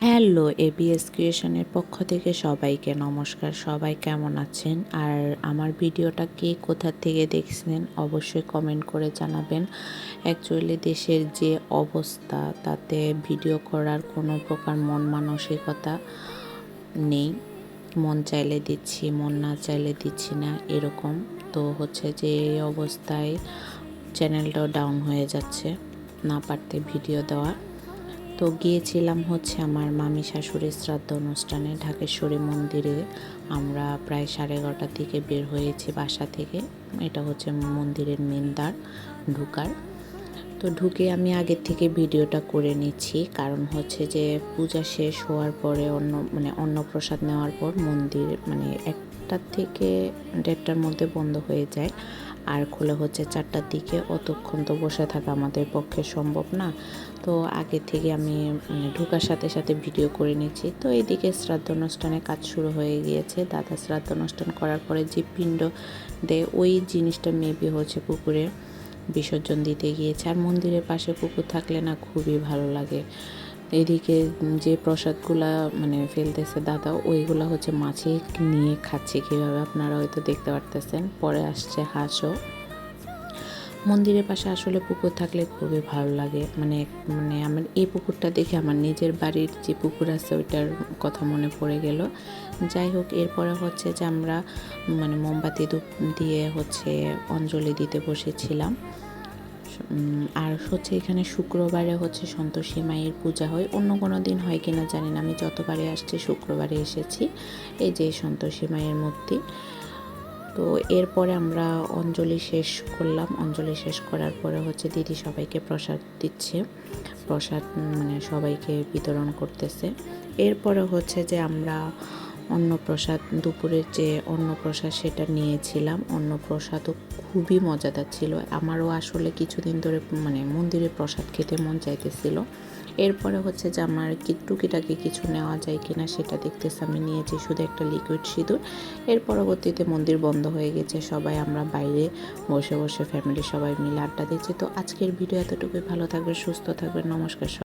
Hello, ABS ক্রিয়েশনের পক্ষ থেকে সবাইকে নমস্কার। সবাই কেমন আছেন? আর আমার ভিডিওটা কে কোথা থেকে দেখছেন অবশ্যই কমেন্ট করে জানাবেন। অ্যাকচুয়ালি দেশের যে অবস্থা তাতে ভিডিও করার কোনো প্রকার মন মানসিকতা নেই। মন চাইলে দিচ্ছি, মন না চাইলে দিচ্ছি না, এরকম। তো হচ্ছে যে এই অবস্থায় চ্যানেলটাও ডাউন হয়ে যাচ্ছে, না পারতে ভিডিও দেওয়া। তো গিয়েছিলাম হচ্ছে আমার মামি শাশুড়ির শ্রাদ্ধ অনুষ্ঠানে ঢাকেশ্বরী মন্দিরে। আমরা প্রায় 11:30টার দিকে বের হয়েছি বাসা থেকে। এটা হচ্ছে মন্দিরের মেন দ্বার ঢুকার। তো ঢুকে আমি আগের থেকে ভিডিওটা করে নিচ্ছি, কারণ হচ্ছে যে পূজা শেষ হওয়ার পরে অন্নপ্রসাদ নেওয়ার পর মন্দির 1টার থেকে 1:30টার মধ্যে বন্ধ হয়ে যায়, আর খোলা হচ্ছে 4টার দিকে। অতক্ষণ তো বসে থাকা আমাদের পক্ষে সম্ভব না। তো আগে থেকে আমি ঢোকার সাথে সাথে ভিডিও করে নিচ্ছি। তো এইদিকে শ্রাদ্ধ অনুষ্ঠানে কাজ শুরু হয়ে গিয়েছে। দাদা শ্রাদ্ধ অনুষ্ঠান করার পরে যে পিণ্ড দেয় ওই জিনিসটা মেবি হচ্ছে পুকুরে বিসর্জন দিতে গিয়েছে। আর মন্দিরের পাশে পুকুর থাকলে না খুবই ভালো লাগে। এদিকে যে প্রসাদগুলা ফেলতেছে দাদা, ওইগুলা হচ্ছে মাছে নিয়ে খাচ্ছে কীভাবে আপনারা হয়তো দেখতে পারতেছেন। পরে আসছে হাঁসও। মন্দিরের পাশে আসলে পুকুর থাকলে খুবই ভালো লাগে। আমার এই পুকুরটা দেখে আমার নিজের বাড়ির যে পুকুর আছে ওইটার কথা মনে পড়ে গেল। যাই হোক, এরপরে হচ্ছে যে আমরা মোমবাতি ধূপ দিয়ে হচ্ছে অঞ্জলি দিতে বসেছিলাম। আর হচ্ছে এখানে শুক্রবারে হচ্ছে সন্তোষী মায়ের পূজা হয়। অন্য কোনো দিন হয় কিনা জানি না, আমি যতবারে আসছি শুক্রবারে এসেছি। এই যে সন্তোষী মায়ের মূর্তি। তো এরপরে আমরা অঞ্জলি শেষ করলাম। অঞ্জলি শেষ করার পরে হচ্ছে দিদি সবাইকে প্রসাদ দিচ্ছে, প্রসাদ সবাইকে বিতরণ করতেছে। এরপরে হচ্ছে যে আমরা অন্নপ্রসাদ, দুপুরের যে অন্নপ্রসাদ সেটা নিয়েছিলাম। অন্নপ্রসাদও খুবই মজাদার ছিল। আমারও আসলে কিছুদিন ধরে মন্দিরে প্রসাদ খেতে মন চাইতেছিল। এরপরে হচ্ছে যে আমার টুকিটাকি কিছু নেওয়া যায় কিনা সেটা দেখতেছি। আমি নিয়েছি শুধু একটা লিকুইড সিঁদুর। এর পরবর্তীতে মন্দির বন্ধ হয়ে গেছে, সবাই আমরা বাইরে বসে বসে ফ্যামিলি সবাই মিলে আড্ডা দিচ্ছি। তো আজকের ভিডিও এতটুকুই। ভালো থাকবেন, সুস্থ থাকবেন, নমস্কার।